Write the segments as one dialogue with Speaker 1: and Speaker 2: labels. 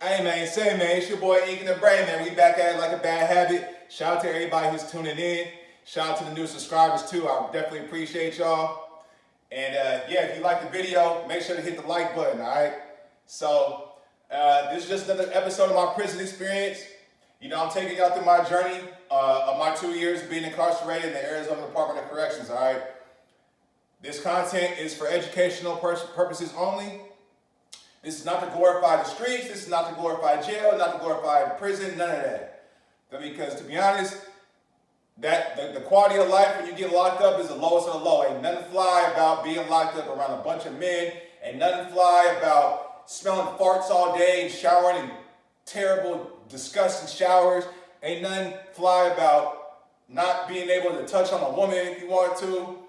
Speaker 1: Hey man, say man, it's your boy Ink and the Brain man. We back at it like a bad habit. Shout out to everybody who's tuning in. Shout out to the new subscribers too. I definitely appreciate y'all. And yeah, if you like the video, make sure to hit the like button, all right? So this is just another episode of my prison experience. You know, I'm taking y'all through my journey of my 2 years of being incarcerated in the Arizona Department of Corrections, all right? This content is for educational purposes only. This is not to glorify the streets. This is not to glorify jail, not to glorify prison, none of that. Because to be honest, the quality of life when you get locked up is the lowest of the low. Ain't nothing fly about being locked up around a bunch of men. Ain't nothing fly about smelling farts all day and showering in terrible, disgusting showers. Ain't nothing fly about not being able to touch on a woman if you want to,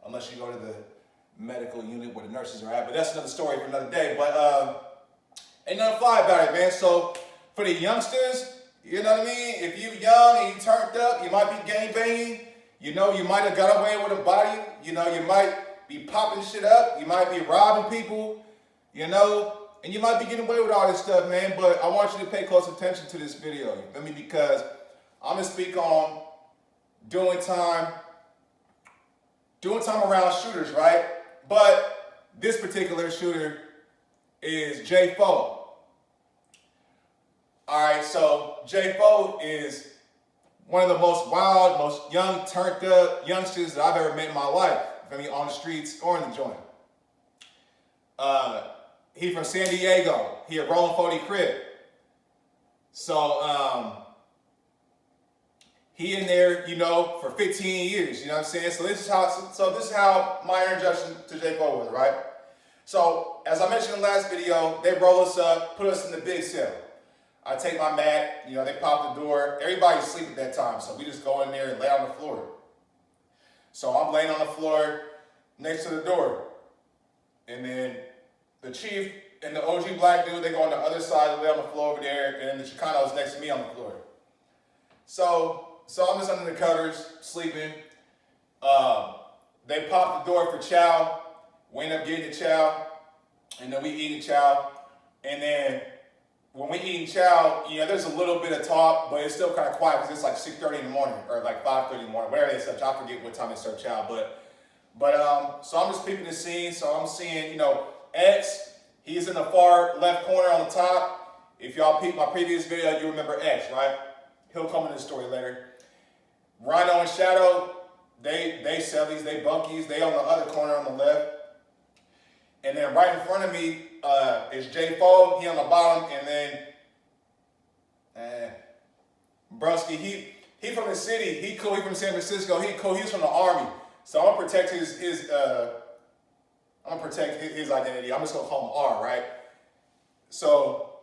Speaker 1: unless you go to the medical unit where the nurses are at, but that's another story for another day. But ain't nothing fly about it, man. So for the youngsters, you know what I mean? If you young and you turned up, you might be gang banging. You know, you might have got away with a body. You know, you might be popping shit up. You might be robbing people. You know, and you might be getting away with all this stuff, man. But I want you to pay close attention to this video. You feel me? Because I'm gonna speak on doing time around shooters, right? But this particular shooter is J4. All right, so J4 is one of the most wild, most young, turned up youngsters that I've ever met in my life. I mean, on the streets or in the joint. He from San Diego. He a Rolling 40 Crib. So he in there, you know, for 15 years, you know what I'm saying? So this is how my introduction to J4 was, right? So as I mentioned in the last video, they roll us up, put us in the big cell. I take my mat, you know, they pop the door. Everybody's asleep at that time, so we just go in there and lay on the floor. So I'm laying on the floor next to the door. And then the chief and the OG black dude, they go on the other side, lay on the floor over there, and then the Chicano's next to me on the floor. So I'm just under the covers, sleeping. They pop the door for chow. We end up getting the chow, and then we eating chow. And then when we eating chow, you know, there's a little bit of talk, but it's still kind of quiet because it's like 6:30 in the morning or like 5:30 in the morning, whatever they serve. I forget what time they serve chow, but so I'm just peeping the scene. So I'm seeing, you know, X. He's in the far left corner on the top. If y'all peep my previous video, you remember X, right? He'll come in the story later. Rhino and Shadow, they sellies, they bunkies, they on the other corner on the left. And then right in front of me is J4, he on the bottom, and then Brusky, he from the city, he cool, he from San Francisco, he cool, he's from the Army. So I'm gonna protect his identity. I'm just gonna call him R, right? So,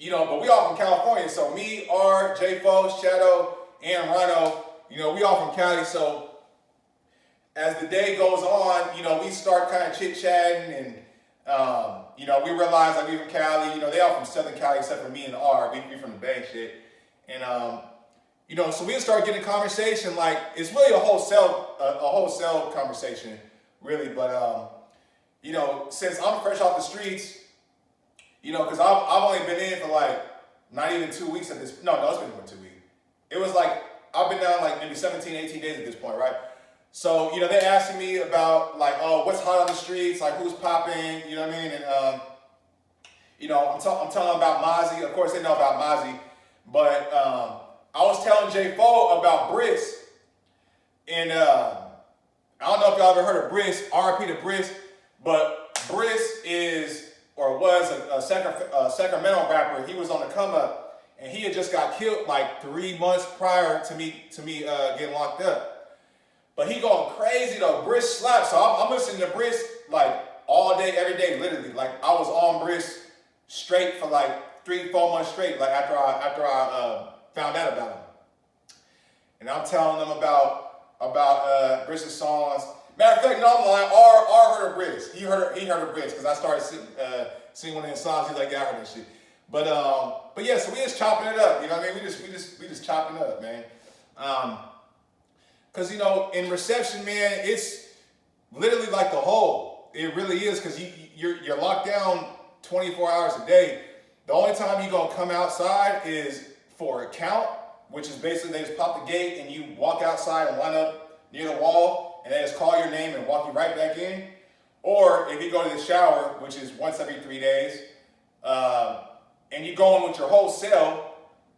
Speaker 1: you know, but we all from California. So me, R, J4, Shadow, and Rhino, you know, we all from Cali. So as the day goes on, you know, we start kind of chit-chatting and, you know, we realize like we from Cali, you know, they all from Southern Cali except for me and R, we from the Bay shit. And, you know, so we start getting a conversation like, it's really a whole cell conversation, really. But, you know, since I'm fresh off the streets, you know, because I've only been in for like not even 2 weeks at this. No, it's been more than 2 weeks. It was like I've been down like maybe 17, 18 days at this point, right? So, you know, they're asking me about like, oh, what's hot on the streets, like who's popping, you know what I mean? And you know, I'm telling them about Mozzie. Of course, they know about Mozzie, but I was telling J4 about Briss, and I don't know if y'all ever heard of Briss. RIP to Briss, but Briss is or was a Sacramento rapper. He was on the come up, and he had just got killed like 3 months prior to me getting locked up. But he going crazy though. Briss slaps. So I'm listening to Briss like all day, every day, literally. Like I was on Briss straight for like 3-4 months straight. Like after I found out about him, and I'm telling them about Briss's songs. Matter of fact, no, I'm lying. R heard of Briss. He heard of Briss because I started singing one of his songs. He's like, yeah, I heard that shit. But yeah, so we just chopping it up. You know what I mean? We just chopping it up, man. Cause you know, in reception, man, it's literally like the hole. It really is, because you're locked down 24 hours a day. The only time you're gonna come outside is for a count, which is basically they just pop the gate and you walk outside and line up near the wall and they just call your name and walk you right back in. Or if you go to the shower, which is once every 3 days, and you go in with your whole cell.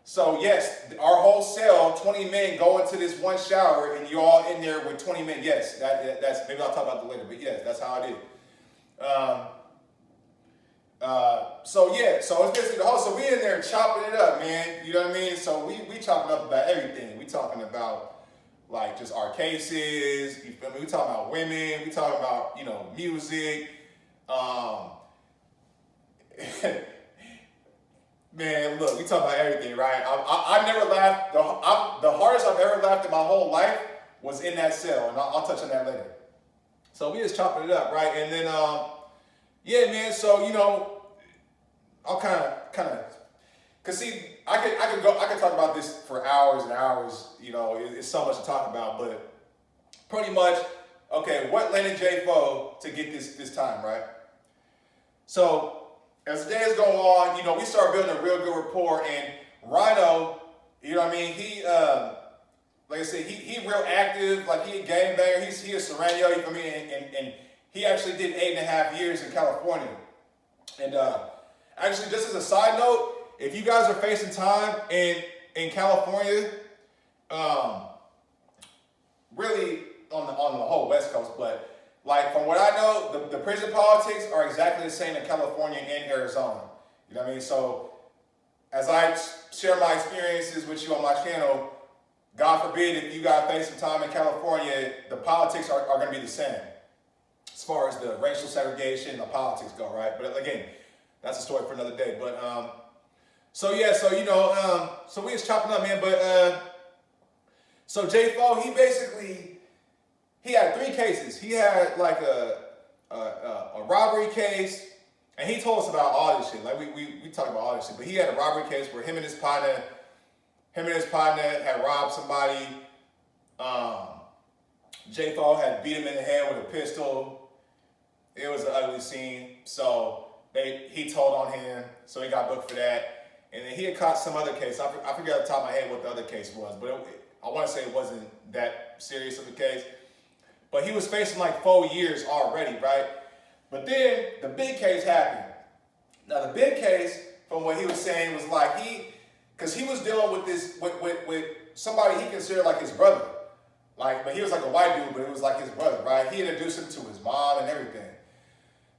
Speaker 1: So yes, our whole cell, 20 men go into this one shower and you're all in there with 20 men. Yes, that's, maybe I'll talk about that later, but yes, that's how it is. So yeah, so it's basically the whole, so we in there chopping it up, man. You know what I mean? So we chopping up about everything. We talking about like just our cases, you feel me? We talking about women, we talking about, you know, music. Man, look, we talk about everything, right? I never laughed. The hardest I've ever laughed in my whole life was in that cell, and I'll touch on that later. So we just chopping it up, right? And then, yeah, man. So you know, I'll kind of, cause see, I could talk about this for hours and hours. You know, it's so much to talk about, but pretty much, okay, what landed J-Fo to get this time, right? So as the days go on, you know, we start building a real good rapport, and Rhino, you know what I mean, he, like I said, he real active, like he a game banger, he a Serrano, you feel me, and he actually did 8.5 years in California. And actually, just as a side note, if you guys are facing time in California, really on the whole West Coast, but like from what I know, the prison politics are exactly the same in California and Arizona. You know what I mean? So as I share my experiences with you on my channel, God forbid if you guys face some time in California, the politics are going to be the same as far as the racial segregation and the politics go, right? But again, that's a story for another day. But so yeah, so you know, so we was chopping up, man. But so J-Fo, he had 3 cases. He had like a robbery case, and he told us about all this shit. Like we talk about all this shit, but he had a robbery case where him and his partner had robbed somebody. J-Fo had beat him in the head with a pistol. It was an ugly scene. So he told on him, so he got booked for that. And then he had caught some other case. I forget off the top of my head what the other case was, but I want to say it wasn't that serious of a case. But he was facing like 4 years already, right? But then the big case happened. Now the big case, from what he was saying, was like because he was dealing with this with somebody he considered like his brother, like, but he was like a white dude, but it was like his brother, right? He introduced him to his mom and everything.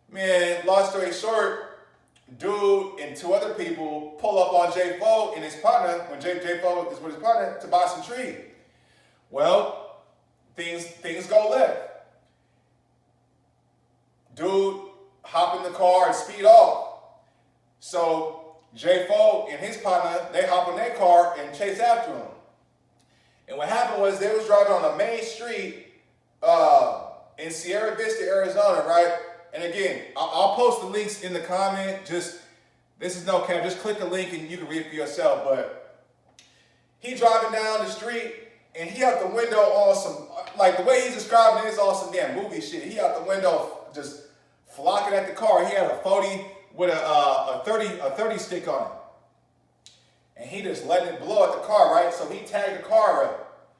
Speaker 1: Man, long story short, dude and 2 other people pull up on J-Fo and his partner when J-Fo is with his partner to buy some tree. Well, things go left. Dude hop in the car and speed off. So J-Fo and his partner, they hop in their car and chase after him. And what happened was they was driving on a main street in Sierra Vista, Arizona, right? And again, I'll post the links in the comment. Just, this is no cap. Just click the link and you can read it for yourself. But he driving down the street and he out the window on some, like the way he's describing it is all some damn movie shit. He out the window just flocking at the car. He had a 40 with a 30 stick on it. And he just letting it blow at the car, right? So he tagged the car up.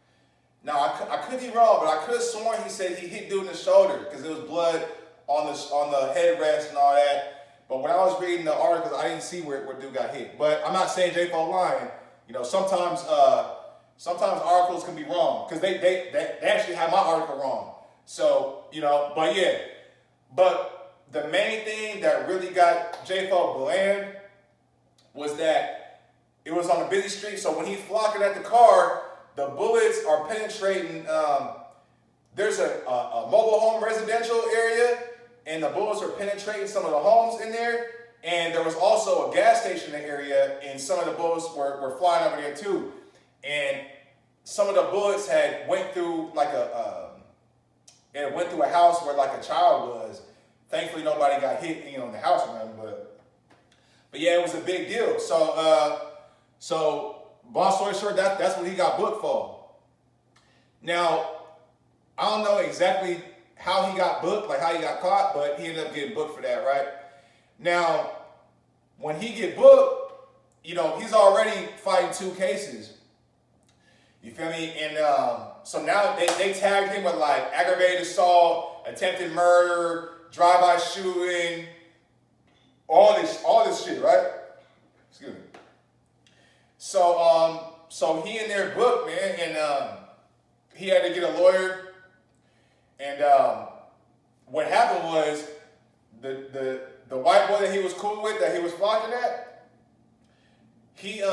Speaker 1: Now, I could be wrong, but I could have sworn he said he hit dude in the shoulder because there was blood on the headrest and all that. But when I was reading the articles, I didn't see where dude got hit. But I'm not saying J-Fo lying. You know, sometimes articles can be wrong because they actually had my article wrong. So, you know, but yeah. But the main thing that really got J-Fo bland was that it was on a busy street. So when he's flocking at the car, the bullets are penetrating. There's a mobile home residential area, and the bullets are penetrating some of the homes in there. And there was also a gas station in the area, and some of the bullets were flying over there too. And some of the bullets had went through like it went through a house where like a child was. Thankfully, nobody got hit, you know, in the house or nothing. But yeah, it was a big deal. So long story short, that's what he got booked for. Now, I don't know exactly how he got booked, like how he got caught, but he ended up getting booked for that, right? Now, when he get booked, you know, he's already fighting 2 cases. You feel me? And so now they tagged him with like aggravated assault, attempted murder, drive-by shooting, all this shit, right? Excuse me. So he in there booked, man, and he had to get a lawyer. And what happened was the white boy that he was cool with, that he was flocking at, he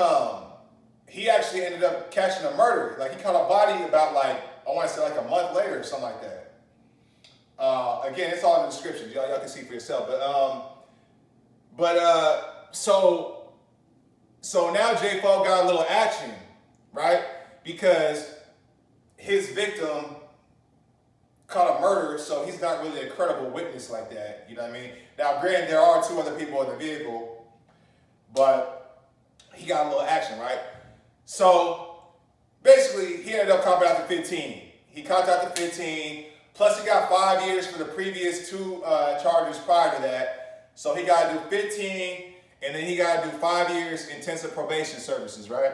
Speaker 1: actually ended up catching a murder. Like, he caught a body about, like, I want to say like a month later or something like that. Again, it's all in the description. Y'all can see for yourself. So now J. Paul got a little action, right? Because his victim caught a murder, so he's not really a credible witness like that. You know what I mean? Now, granted, there are 2 other people in the vehicle, but he got a little action, right? So basically, he ended up copping out to 15. He copped out to 15, plus he got 5 years for the previous 2 charges prior to that. So he got to do 15, and then he got to do 5 years intensive probation services, right?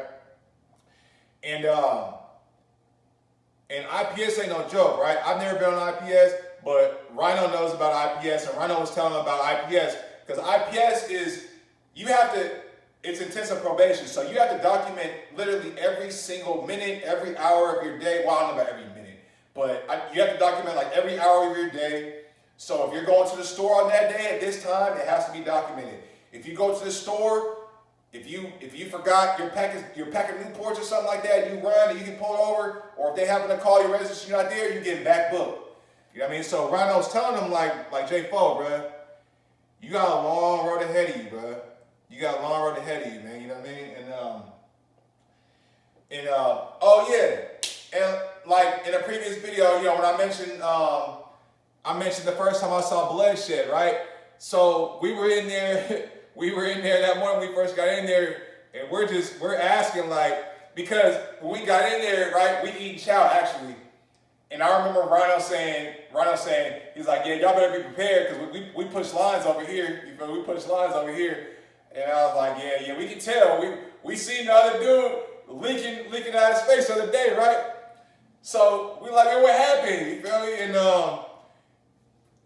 Speaker 1: And IPS ain't no joke, right? I've never been on IPS, but Rhino knows about IPS, and Rhino was telling him about IPS, because IPS is, it's intensive probation, so you have to document literally every single minute, every hour of your day. Well, I don't know about every minute, but you have to document like every hour of your day. So if you're going to the store on that day at this time, it has to be documented. If you go to the store, if you forgot your pack of Newports or something like that, you run and you get pulled over, or if they happen to call your residence, you're not there, you get back booked. You know what I mean? So Rhino's telling him like J. Fo, bruh, you got a long road ahead of you, bruh. You got a long road ahead of you, man. You know what I mean? Oh yeah, and like in a previous video, you know, when I mentioned the first time I saw bloodshed, right? So we were in there that morning when we first got in there, and we're asking, like, because when we got in there, right, we eat chow actually. And I remember Rhino saying, he's like, yeah, y'all better be prepared, because we push lines over here. You feel, we push lines over here. And I was like, yeah, we can tell. We seen the other dude leaking out his face the other day, right? So we like, hey, what happened? You feel me? And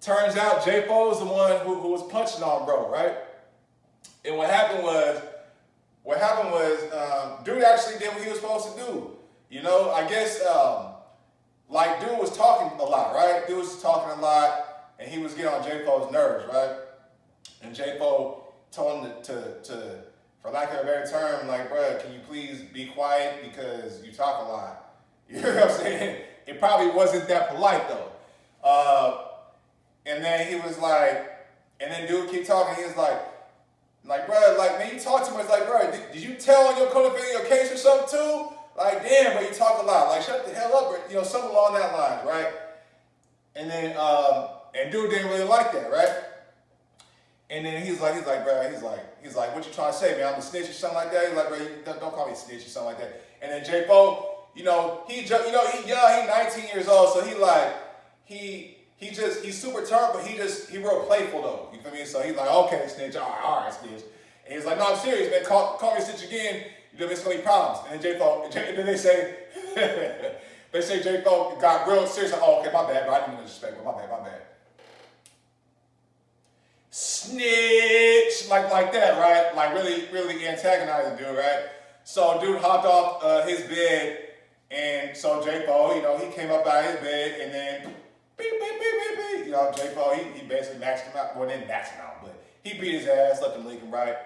Speaker 1: turns out J. Fo was the one who was punching on bro, right? And what happened was, dude actually did what he was supposed to do. You know, I guess, like, dude was talking a lot, right? Dude was talking a lot, and he was getting on J. Fo's nerves, right? And J. Fo told him to, for lack of a better term, like, bro, can you please be quiet because you talk a lot. You know what I'm saying? It probably wasn't that polite, though. And then he was like, and then dude keep talking, he was like, bro, like, man, you talk too much. Like, bro, did you tell on your co-defendant case or something too? Like, damn, bro, you talk a lot. Like, shut the hell up, or, you know, something along that line, right? And then, and dude didn't really like that, right? And then he's like, bro, he's like, what you trying to say, man? I'm a snitch or something like that. He's like, bro, don't call me a snitch or something like that. And then J. Fo, you know, he's young, he's 19 years old, so he's super turned, but he real playful though. You feel me? So he's like, okay, snitch, all right, snitch. And he's like, no, I'm serious, man. Call me a snitch again. You know, it's gonna be problems. And then J. Fo, and then they say, J. Fo got real serious. Like, oh, okay, my bad, bro. I didn't mean to disrespect, but my bad. Snitch, like that, right? Like really antagonizing dude, right? So dude hopped off his bed, and so J. Fo, you know, he came up out of his bed, and then beep. You know, J. Fo, he basically maxed him out. Well, didn't max him out, but he beat his ass, left him leaking, right?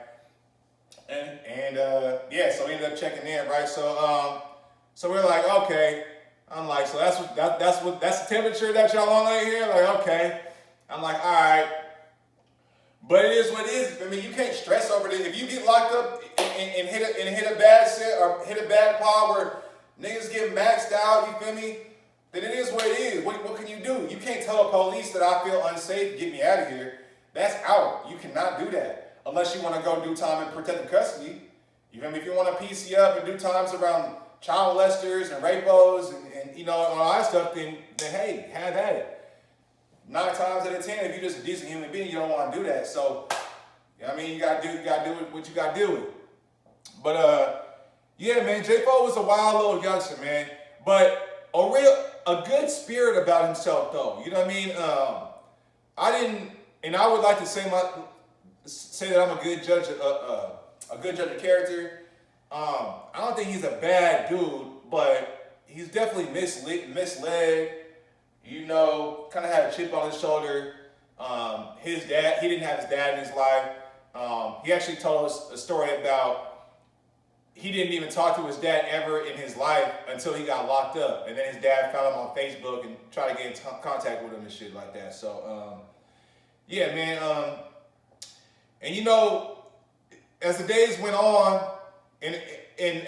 Speaker 1: And yeah, so he ended up checking in, right? So we're like, okay. I'm like, so that's the temperature that y'all on right here? Like, okay. I'm like, all right. But it is what it is. I mean, you can't stress over this. If you get locked up and hit a bad set or hit a bad pod where niggas get maxed out, you feel me? Then it is what it is. What can you do? You can't tell the police that I feel unsafe, get me out of here. That's out. You cannot do that. Unless you want to go do time in protective custody. You feel me? If you want to PC up and do times around child molesters and rapos and you know, all that stuff, then hey, have at it. 9 times out of 10, if you're just a decent human being, you don't want to do that. So, you know what I mean? You gotta do what you gotta do with. But yeah, man, J-Fo was a wild little youngster, man. But a good spirit about himself, though. You know what I mean? I would like to say that I'm a good judge of character. I don't think he's a bad dude, but he's definitely misled. You know, kind of had a chip on his shoulder. His dad, he didn't have his dad in his life. He actually told us a story about he didn't even talk to his dad ever in his life until he got locked up. And then his dad found him on Facebook and tried to get in contact with him and shit like that. So, yeah, man. And you know, as the days went on, and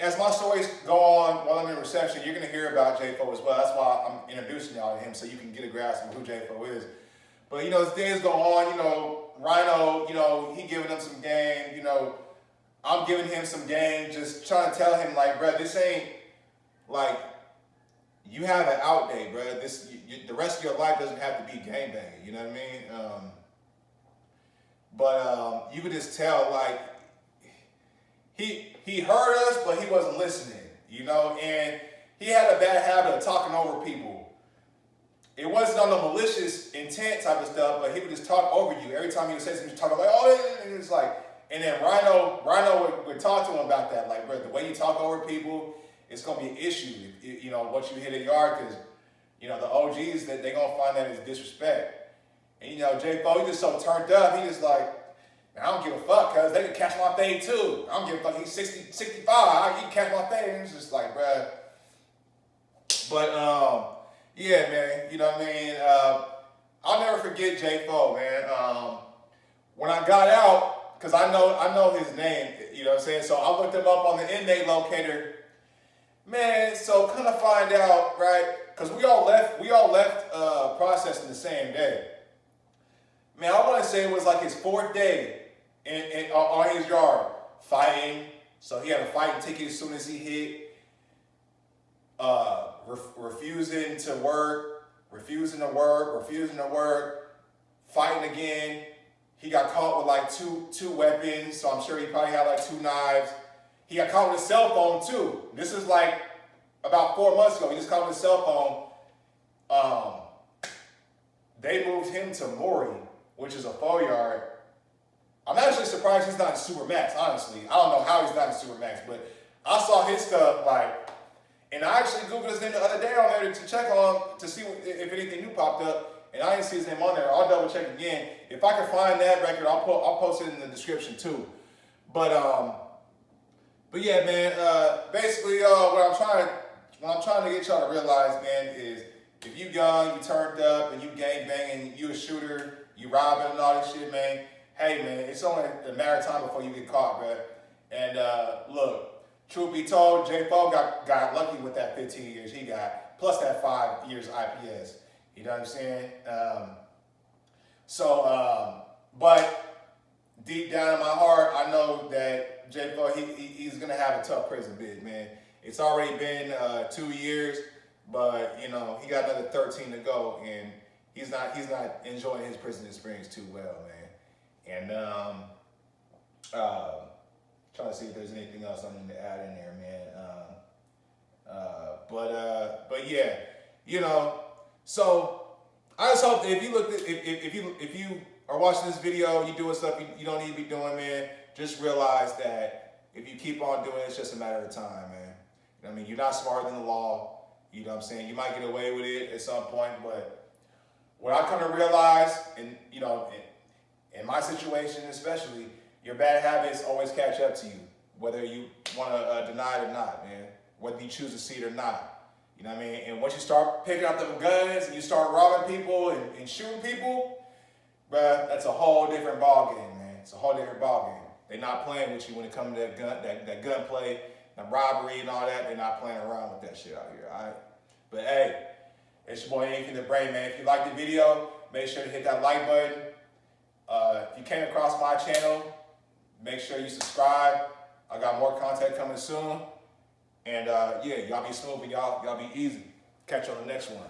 Speaker 1: as my stories go on while I'm in reception, you're going to hear about J-Fo as well. That's why I'm introducing y'all to him so you can get a grasp of who J-Fo is. But, you know, as days go on, you know, Rhino, you know, he giving them some game, you know, I'm giving him some game, just trying to tell him, like, bro, this ain't, like, you have an out day, bro. The rest of your life doesn't have to be gang banging, you know what I mean? But you could just tell, like, he heard us, but he wasn't listening, you know? And he had a bad habit of talking over people. It wasn't on the malicious intent type of stuff, but he would just talk over you. Every time he would say something, he would talk like, oh, and it's like, and then Rhino would talk to him about that. Like, bro, the way you talk over people, it's going to be an issue. You know, once you hit a yard, because, you know, the OGs, they're going to find that as disrespect. And, you know, J-Fo, he just so turned up, he just like, man, I don't give a fuck, because they can catch my fade too. I don't give a fuck, he's 60, 65, he can catch my fade. And it's just like, bro. But, yeah, man, you know what I mean? I'll never forget J-Fo, man. When I got out, because I know his name, you know what I'm saying? So I looked him up on the inmate locator. Man, so kind of find out, right? Because we all left processing the same day. Man, I want to say it was like his 4th day on his yard fighting. So he had a fighting ticket as soon as he hit. Refusing to work, fighting again. He got caught with like two weapons, so I'm sure he probably had like 2 knives. He got caught with his cell phone too. This is like about 4 months ago. He just caught with his cell phone. They moved him to Maury, which is a 4-yard. I'm actually surprised he's not in Supermax, honestly. I don't know how he's not in Supermax, but I saw his stuff like, and I actually Googled his name the other day on there to check on, to see if anything new popped up. And I didn't see his name on there. I'll double check again. If I can find that record, I'll post it in the description too. But yeah, man. Basically, what I'm trying to get y'all to realize, man, is if you young, you turned up, and you gang banging, you a shooter, you robbing and all this shit, man. Hey, man, it's only a matter of time before you get caught, bro. And look, truth be told, J-Fo got lucky with that 15 years he got, plus that 5 years IPS. You know what I'm saying? But deep down in my heart, I know that J-Fo, he's going to have a tough prison bid, man. It's already been 2 years, but, you know, he got another 13 to go, and he's not enjoying his prison experience too well, man. And trying to see if there's anything else I need to add in there, man. But yeah, you know. So I just hope that if you are watching this video, you doing stuff you don't need to be doing, man, just realize that if you keep on doing it, it's just a matter of time, man. You know what I mean? You're not smarter than the law. You know what I'm saying? You might get away with it at some point, but what I kind of realized, and you know, in my situation especially, your bad habits always catch up to you, whether you want to deny it or not, man. Whether you choose to see it or not. You know what I mean? And once you start picking up them guns and you start robbing people and shooting people, bruh, that's a whole different ball game, man. It's a whole different ball game. They're not playing with you when it comes to that gunplay, that robbery and all that. They're not playing around with that shit out here, all right? But hey, it's your boy Ink the Brain, man. If you like the video, make sure to hit that like button. If you came across my channel, make sure you subscribe. I got more content coming soon. And yeah, y'all be smooth and y'all be easy. Catch you on the next one.